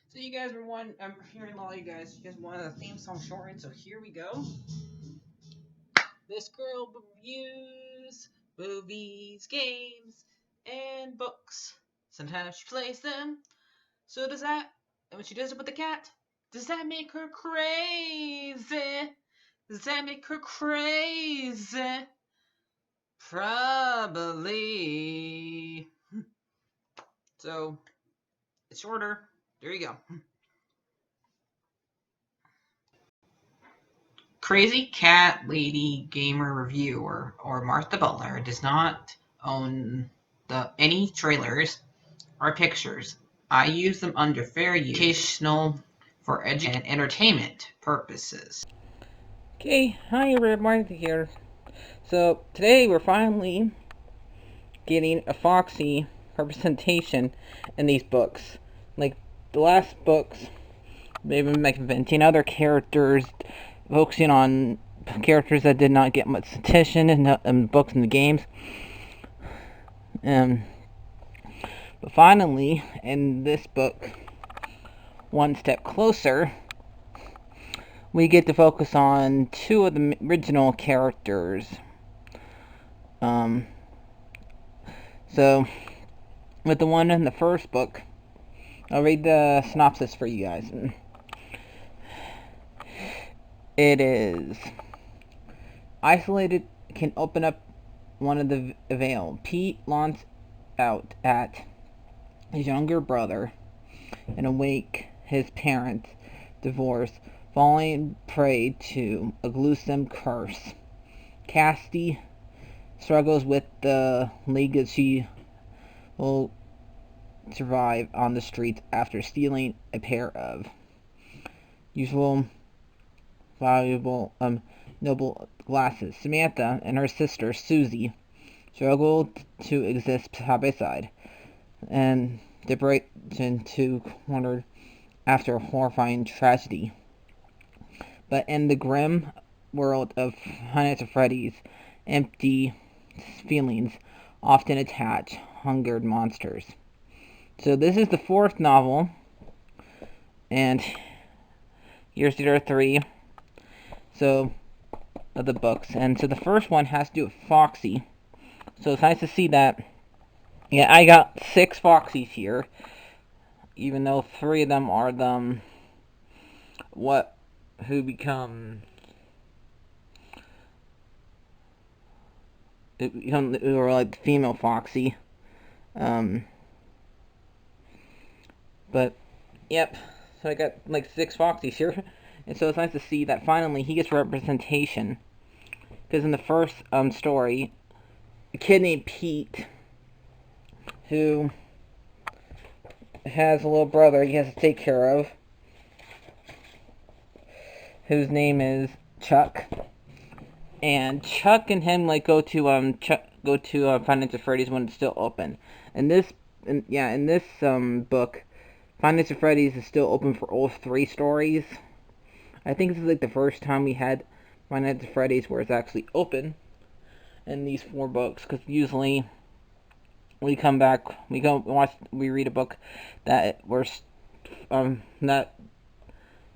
So you guys were one. I'm hearing a lot of you guys. You guys wanted a theme song shortened, so here we go. This girl reviews movies, games, and books. Sometimes she plays them. So does that. And when she does it with the cat, does that make her crazy? Does that make her crazy? Probably. So it's shorter. There you go. CrazyCatLady Gamer Reviewer or Martha Butler does not own any trailers or pictures. I use them under fair use, educational, for education and entertainment purposes. Okay, hi everybody here. So today we're finally getting a Foxy representation in these books. Like the last books, they've been inventing other characters, focusing on characters that did not get much attention in the books and the games. Um, but finally, in this book, One Step Closer, we get to focus on two of the original characters. So, with the one in the first book, I'll read the synopsis for you guys. It is isolated can open up one of the veil. Pete launches out at his younger brother and awake his parents' divorce, falling prey to a gruesome curse. Casty struggles with the legacy she will survive on the streets after stealing a pair of usual valuable noble glasses. Samantha and her sister Susie struggle to exist side by side and separate into cornered after a horrifying tragedy. But in the grim world of Freddy's, empty feelings often attach hungered monsters. So this is the fourth novel, and here's the three of the books. And so the first one has to do with Foxy. So it's nice to see that. Yeah, I got 6 Foxies here, even though 3 of them are who become who are like the female Foxy. But yep, so I got like 6 Foxies here, and so it's nice to see that finally he gets representation. Because in the first story, a kid named Pete, who has a little brother he has to take care of, whose name is Chuck. And Chuck and him like go to Finance of Freddy's when it's still open. In this book, Finance of Freddy's is still open for all 3 stories. I think this is like the first time we had Finance of Freddy's where it's actually open in these 4 books, because usually we come back, we read a book that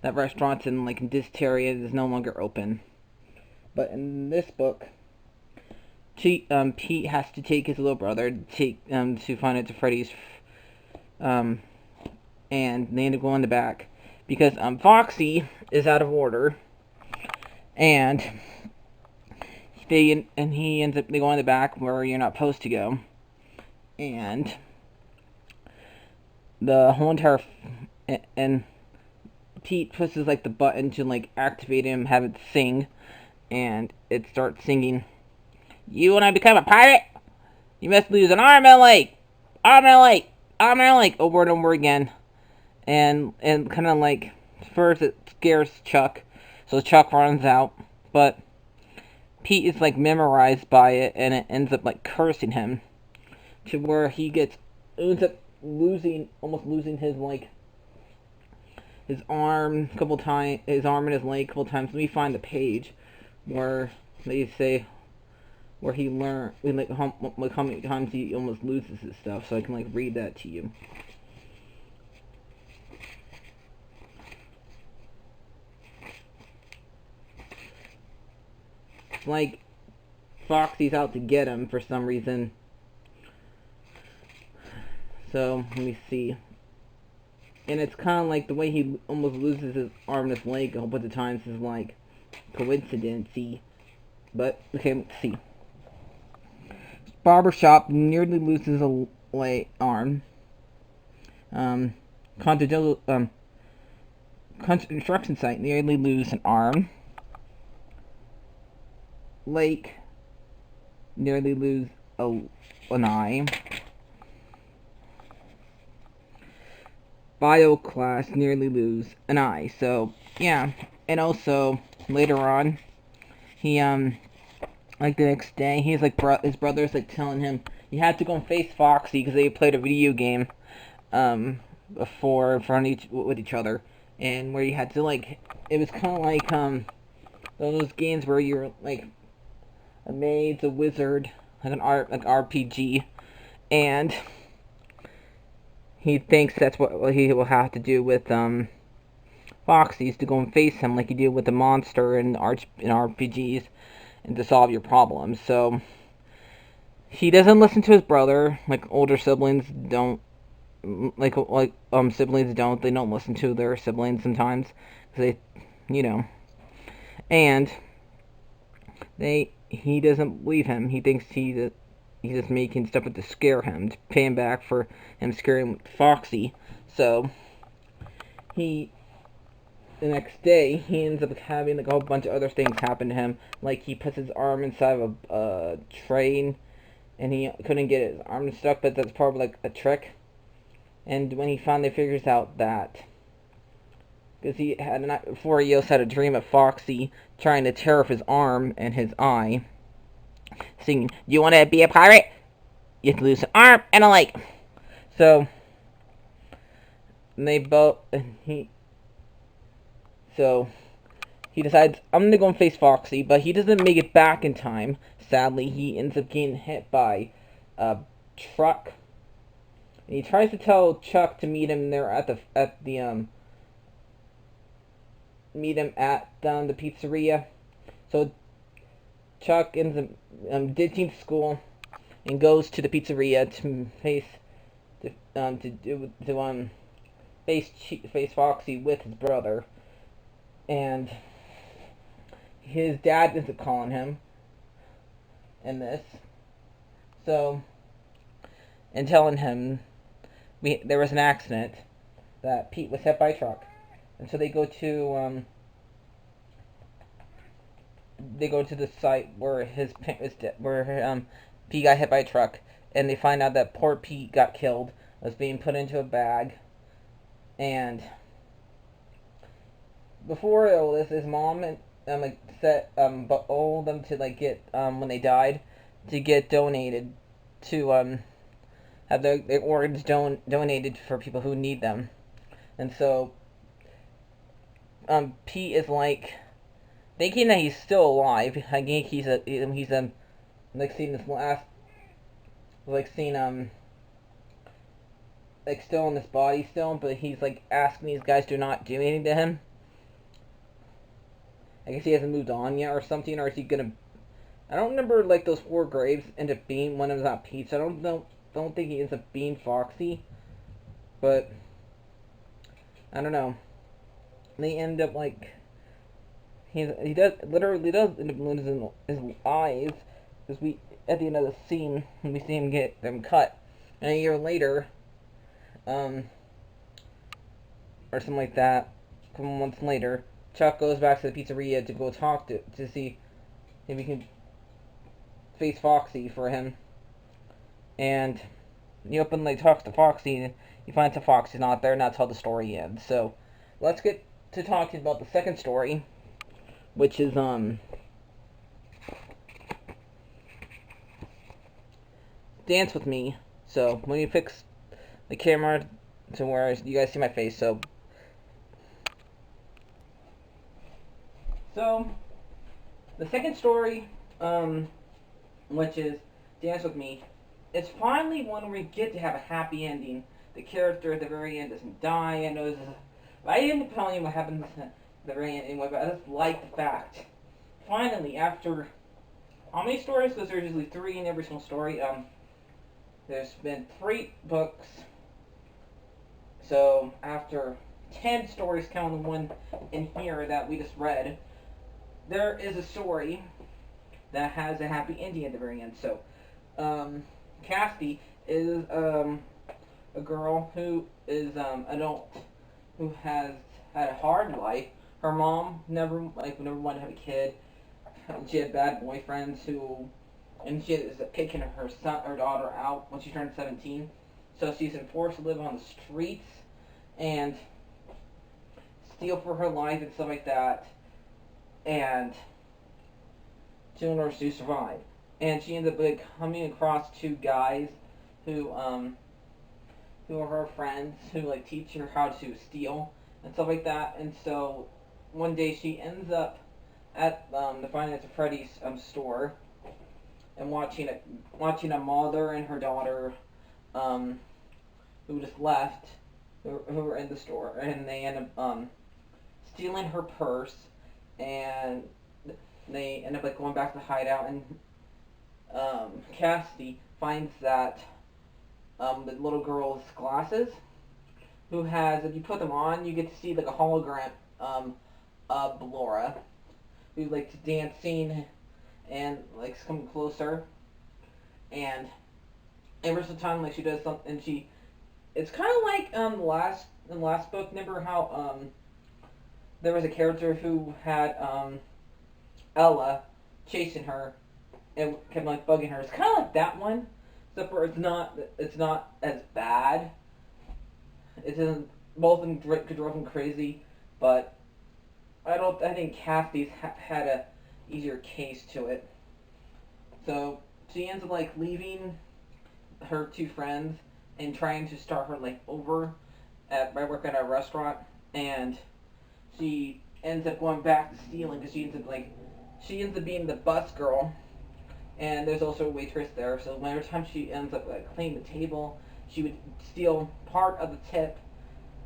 that restaurants in like this area is no longer open. But in this book, Pete has to take his little brother to Finance of Freddy's, and they end up going in the back because Foxy is out of order, and he ends up going in the back where you're not supposed to go, and the whole entire and Pete pushes like the button to like activate him, have it sing, and it starts singing, "You want to become a pirate? You must lose an arm and a leg, arm and a leg, arm and a leg," over and over again. And kind of like, first it scares Chuck, so Chuck runs out, but Pete is like memorized by it, and it ends up like cursing him to where ends up almost losing his his arm a couple times, his arm and his leg a couple times. Let me find the page where they say where he learned how many times he almost loses his stuff, so I can like read that to you. like Foxy's out to get him for some reason. So let me see. And it's kind of like the way he almost loses his arm and his leg a whole bunch of times is like coincidence-y. But okay, let's see. Barbershop nearly loses a arm. Construction site nearly lose an arm. Lake nearly lose an eye. Bio class nearly lose an eye. So yeah, and also later on, he like the next day, he's like his brother's like telling him you have to go and face Foxy because they played a video game before in front of with each other, and where you had to like it was kind of like those games where you're like a maid, a wizard, like like RPG, and he thinks that's what he will have to do with Foxy's to go and face him like you do with the monster in RPGs and to solve your problems. So he doesn't listen to his brother, like older siblings don't, siblings don't. They don't listen to their siblings sometimes because and he doesn't believe him. He thinks he's just making stuff up to scare him, to pay him back for him scaring Foxy. So the next day, he ends up having like a whole bunch of other things happen to him. Like he puts his arm inside of a train, and he couldn't get his arm stuck, but that's probably like a trick. And when he finally figures out that, because he had a night before, he also had a dream of Foxy trying to tear off his arm and his eye, singing, "You want to be a pirate? You have to lose an arm and a leg." So they both he decides, I'm gonna go and face Foxy, but he doesn't make it back in time. Sadly, he ends up getting hit by a truck. And he tries to tell Chuck to meet him there at the pizzeria. So Chuck ends up ditching school and goes to the pizzeria to face Foxy with his brother. And his dad ends up calling him in this. So, and telling him there was an accident, that Pete was hit by a truck. And so they go to the site where Pete got hit by a truck, and they find out that poor Pete got killed, was being put into a bag, and before all this, his mom and told them to like get when they died to get donated to have their organs donated for people who need them, and so Pete is like thinking that he's still alive. I think he's like seen this last like seen like still in this body still, but he's like asking these guys to not do anything to him. I guess he hasn't moved on yet or something, or is he gonna... I don't remember, like, those 4 graves end up being one of them not Pete, so I don't think he ends up being Foxy, but I don't know. They end up, like, he literally does end up losing his eyes, because at the end of the scene, we see him get them cut, and a year later, or something like that, a couple months later, Chuck goes back to the pizzeria to go talk to see if he face Foxy for him. And he openly talks to Foxy, and he finds that Foxy's not there, and that's how the story ends. So, let's get to talking about the second story, which is, Dance With Me. So, when you fix the camera to where you guys see my face, so, the second story, which is Dance With Me, it's finally one where we get to have a happy ending. The character at the very end doesn't die. I know this is... I didn't tell you what happens at the very end anyway, but I just like the fact. Finally, after how many stories? Because there's usually 3 in every single story. There's been 3 books. So after 10 stories, counting the one in here that we just read, there is a story that has a happy ending at the very end. So, Casty is a girl who is adult who has had a hard life. Her mom never wanted to have a kid. She had bad boyfriends and she is kicking her daughter out when she turned 17. So she's been forced to live on the streets and steal for her life and stuff like that, and in order to survive. And she ends up coming across 2 guys who are her friends who teach her how to steal and stuff like that. And so one day she ends up at the Five Nights at Freddy's store and watching a mother and her daughter who just left, who were in the store, and they end up stealing her purse, and they end up going back to the hideout, and Cassidy finds that the little girl's glasses, who has, if you put them on, you get to see a hologram of Laura, who's dancing and coming closer, and every single time she does something, and it's kind of like in the last book. Remember how there was a character who had Ella chasing her and kept bugging her. It's kind of like that one, except for it's not as bad. It isn't, both of them could drive them crazy, but I think Kathy's had a easier case to it. So she ends up leaving her 2 friends and trying to start her over by working at a restaurant, and she ends up going back to stealing because she ends up being the bus girl, and there's also a waitress there. So every time she ends up cleaning the table, she would steal part of the tip,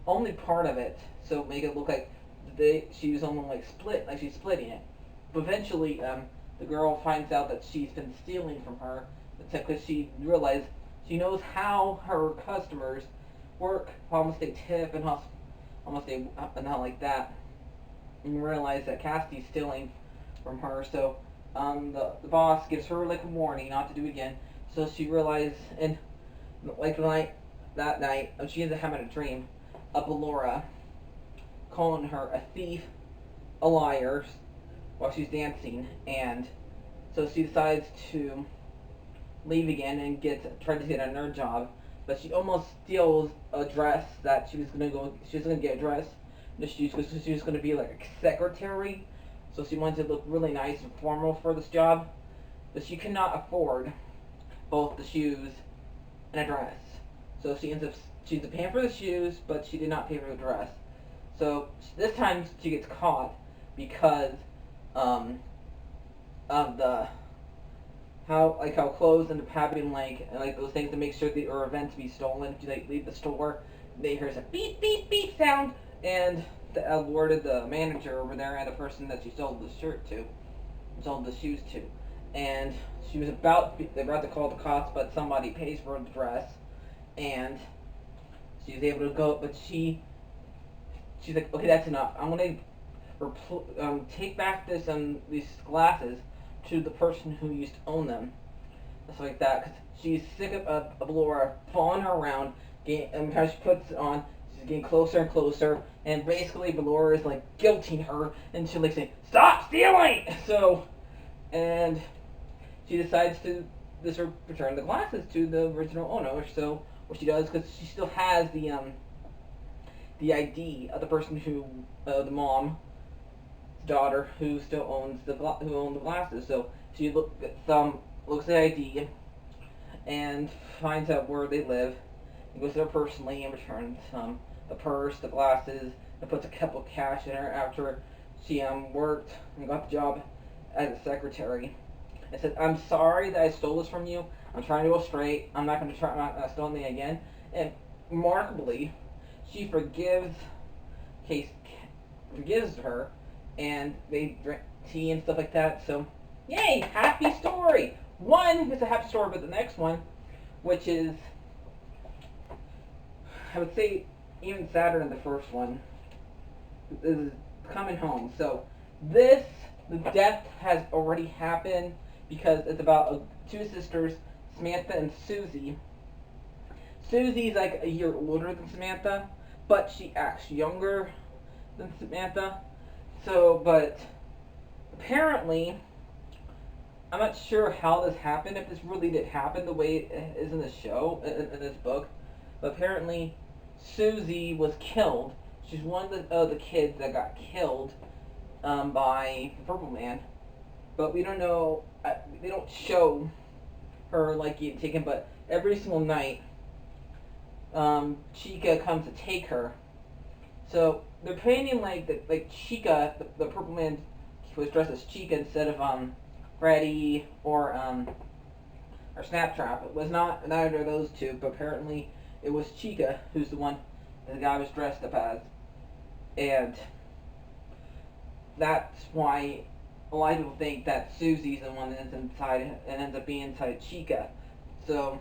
only part of it, so make it look like she was only she's splitting it. But eventually, the girl finds out that she's been stealing from her the tip because she realized she knows how her customers work, how much they tip and how much they not like that, and realize that Cassidy's stealing from her. So the boss gives her a warning not to do it again. So she realizes, and that night she ends up having a dream of Laura calling her a thief, a liar, while she's dancing, and so she decides to leave again and try to get a nerd job, but she almost steals a dress that she was gonna get a dress. She was gonna be a secretary, so she wanted to look really nice and formal for this job, but she could not afford both the shoes and a dress. So she's paying for the shoes, but she did not pay for the dress. So this time she gets caught because of how clothes end up having those things to make sure that are events to be stolen. She leave the store, they hear a beep beep beep sound, and alerted the manager over there and the person that she sold the shoes to, and they're about to call the cops, but somebody pays for the dress, and she's able to go, but she's like, okay, that's enough. I'm gonna take back these glasses to the person who used to own them, stuff like that, because she's sick of Laura following her around, and how she puts it on, she's getting closer and closer, and basically Laura is guilting her, and she's saying, "Stop stealing!" So, and she decides to return the glasses to the original owner. So what she does, because she still has the ID of the person the mom's daughter who still owns who owned the glasses. So she looks at the ID and finds out where they live, and goes there personally and returns the purse, the glasses, and puts a couple of cash in her after she worked and got the job as a secretary. And said, "I'm sorry that I stole this from you. I'm trying to go straight. I'm not going to steal anything again." And remarkably, she forgives her, and they drink tea and stuff like that. So Yay, happy story! One is a happy story, but the next one, which is, I would say, even sadder than the first one, is coming home. So, the death has already happened because it's about two sisters, Samantha and Susie. Susie's like a year older than Samantha, but she acts younger than Samantha. So, but apparently, I'm not sure how this happened, if this really did happen the way it is in the show, in this book. But apparently, Susie was killed. She's one of the kids that got killed by Purple Man. But we don't know, they don't show her like getting taken, but every single night, Chica comes to take her. So they're painting like Chica, the Purple Man was dressed as Chica instead of Freddy or Snaptrap. It was not neither of those two, but apparently it was Chica who's the one the guy was dressed up as, and that's why a lot of people think that Susie's the one that's inside and ends up being inside Chica. So,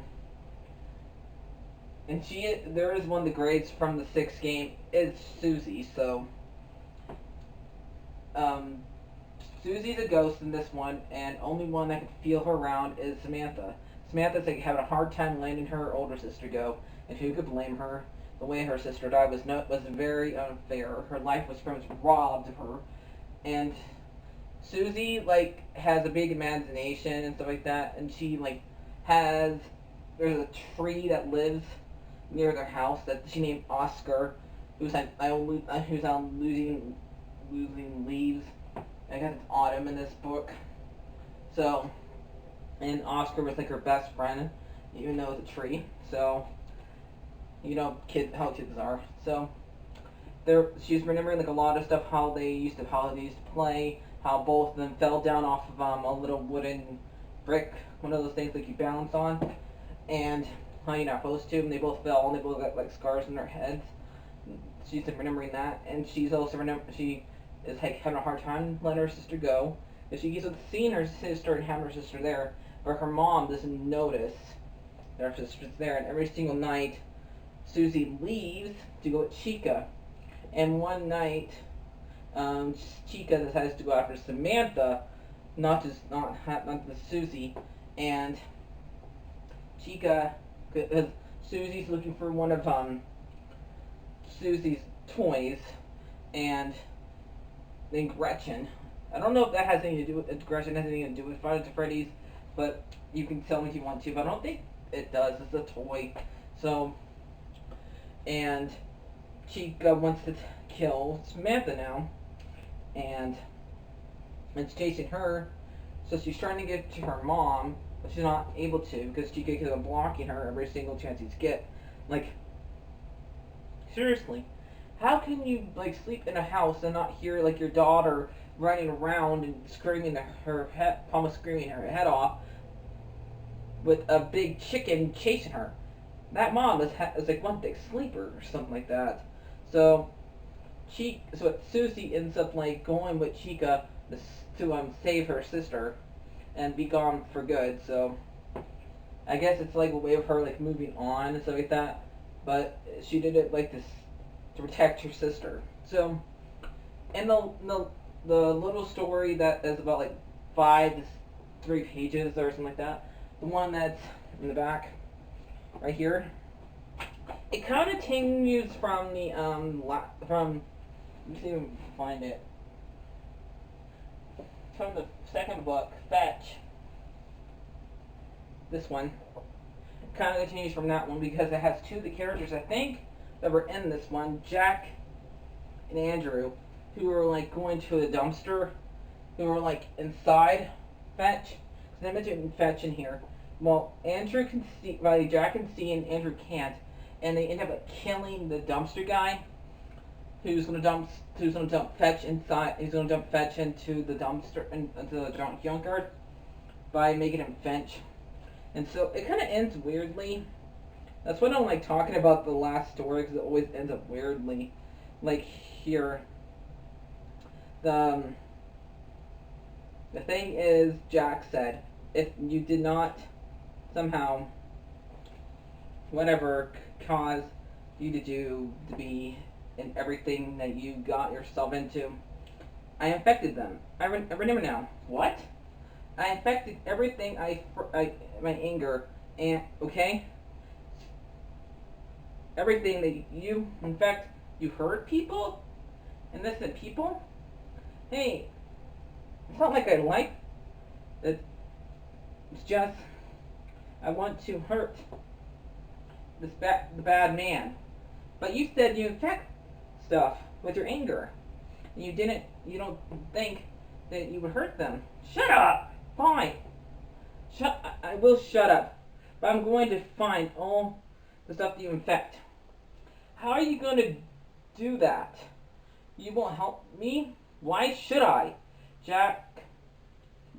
and there is one of the grades from the 6th game is Susie. So, Susie's a ghost in this one, and only one that can feel her around is Samantha. Samantha's like having a hard time letting her older sister go, and who could blame her? The way her sister died was very unfair. Her life was pretty much robbed of her, and Susie like has a big imagination and stuff like that, and she like has there's a tree that lives near their house that she named Oscar, who's now losing leaves. I guess it's autumn in this book. So, and Oscar was like her best friend, even though it's a tree. So, you know, how kids are. So, she's remembering like a lot of stuff, how they used to play, how both of them fell down off of a little wooden brick, one of those things like you balance on, and how you're not supposed to, and they both fell, and they both got like scars on their heads. She's remembering that, and she's also she is like having a hard time letting her sister go. If she keeps seeing her sister and having her sister there, but her mom doesn't notice that her sister's there, and every single night Susie leaves to go with Chica. And one night, Chica decides to go after Samantha, not just Susie, and Chica, because Susie's looking for one of Susie's toys, and then Gretchen. I don't know if that has anything to do with Gretchen has anything to do with Friday to Freddy's, but you can tell me if you want to. But I don't think it does. It's a toy, so and Chica wants to kill Samantha now, and it's chasing her. So she's trying to get to her mom, but she's not able to because Chica is blocking her every single chance he's get. Like, seriously, how can you like sleep in a house and not hear like your daughter running around and screaming her head, almost screaming her head off, with a big chicken chasing her? That mom is like one big sleeper or something like that. So Susie ends up like going with Chica to save her sister and be gone for good. So I guess it's like a way of her like moving on and stuff like that. But she did it like this to protect her sister. So in the little story that is about like 5 to 3 pages or something like that, the one that's in the back right here, it kind of continues from the from let's see if I can find it, from the second book, Fetch. This one kind of continues from that one because it has 2 of the characters I think that were in this one, Jack and Andrew, who were like going to a dumpster, who were like inside Fetch. Because I mentioned Fetch in here. Well, Andrew can see, well, Jack can see and Andrew can't, and they end up like killing the dumpster guy, who's gonna dump Fetch inside. He's gonna dump Fetch into the dumpster, into the junkyard, by making him Fetch. And so it kind of ends weirdly. That's what I don't like talking about the last story, because it always ends up weirdly. Like here, The thing is, Jack said, if you did not somehow, whatever, cause you to be in everything that you got yourself into, I infected them. I remember now. What? I infected everything. My anger and okay, everything that you infect. You hurt people, innocent people. Hey, it's not like I like it. It's just I want to hurt the bad man. But you said you infect stuff with your anger. You didn't. You don't think that you would hurt them. Shut up. Fine. I will shut up. But I'm going to find all the stuff that you infect. How are you going to do that? You won't help me? Why should I? Jack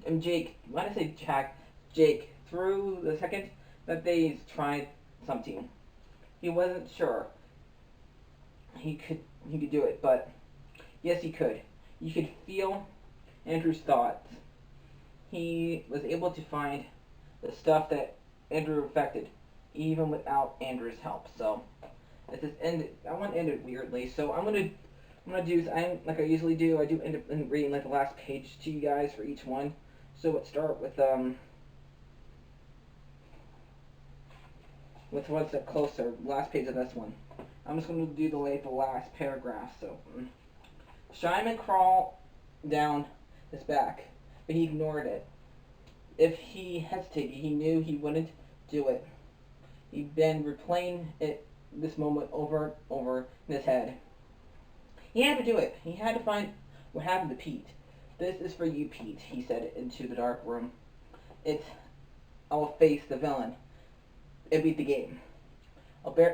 and Jake. Why did I say Jack? Jake. Through the second that they tried something, he wasn't sure he could do it, but yes, he could. You could feel Andrew's thoughts. He was able to find the stuff that Andrew affected, even without Andrew's help. So it just ended. I want to end it weirdly. So I'm gonna do like I usually do. I do end up reading like the last page to you guys for each one. So let's start with one step closer. Last page of this one. I'm just going to do the last paragraph. So Shyman crawled down his back, but he ignored it. If he hesitated, he knew he wouldn't do it. He'd been replaying this moment over and over in his head. He had to do it. He had to find what happened to Pete. This is for you, Pete, he said into the dark room. I'll face the villain and beat the game.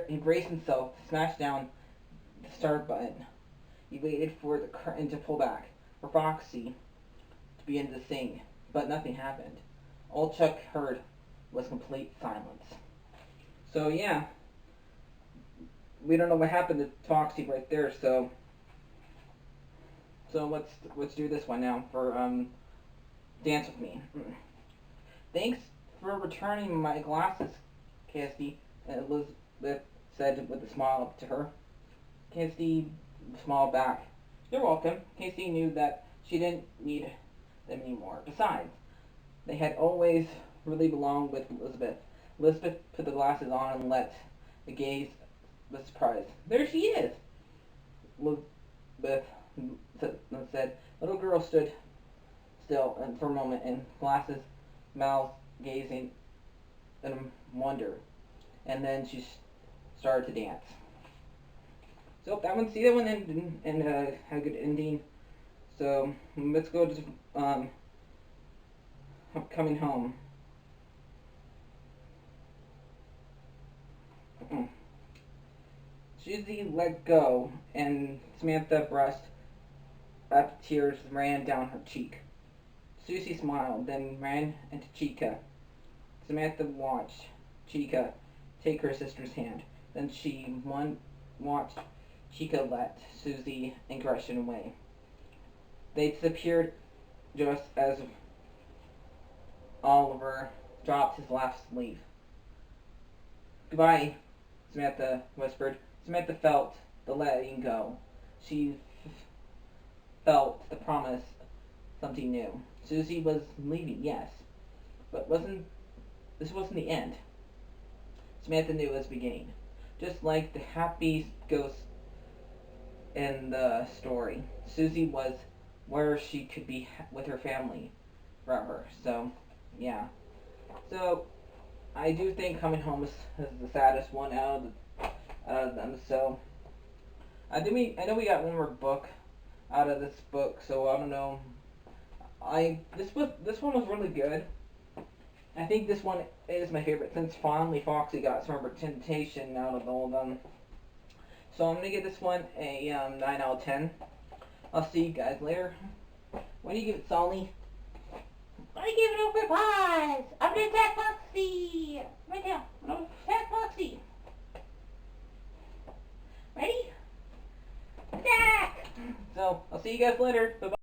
He braced himself to smash down the start button. He waited for the curtain to pull back, for Foxy to begin to sing, but nothing happened. All Chuck heard was complete silence. So yeah, we don't know what happened to Foxy right there. So let's do this one now for Dance With Me. Thanks for returning my glasses, Cassidy, Elizabeth said with a smile up to her. Cassidy smiled back. You're welcome. Cassidy knew that she didn't need them anymore. Besides, they had always really belonged with Elizabeth. Elizabeth put the glasses on and let the gaze with surprise. There she is! Elizabeth said. Little girl stood still for a moment in glasses, mouth gazing in wonder. And then she started to dance. So that one ended and had a good ending. So let's go to Coming Home. Susie let go, and Samantha breast after tears ran down her cheek. Susie smiled, then ran into Chica. Samantha watched Chica take her sister's hand. Then she watched Chica let Susie aggression away. They disappeared just as Oliver dropped his last leaf. Goodbye, Samantha whispered. Samantha felt the letting go. She felt the promise something new. Susie was leaving, yes, but this wasn't the end. Samantha knew it was the beginning. Just like the happy ghost in the story, Susie was where she could be with her family forever. So, yeah. So, I do think Coming Home is the saddest one out of them. So, I know we got one more book out of this book. So I don't know. This one was really good. I think this one is my favorite since finally Foxy got some representation out of all of them. So I'm gonna give this one a 9 out of 10. I'll see you guys later. What do you give it, Sully? I give it over pies. I'm gonna attack Foxy right now. I'm gonna attack Foxy. Ready? Attack! So I'll see you guys later. Bye bye.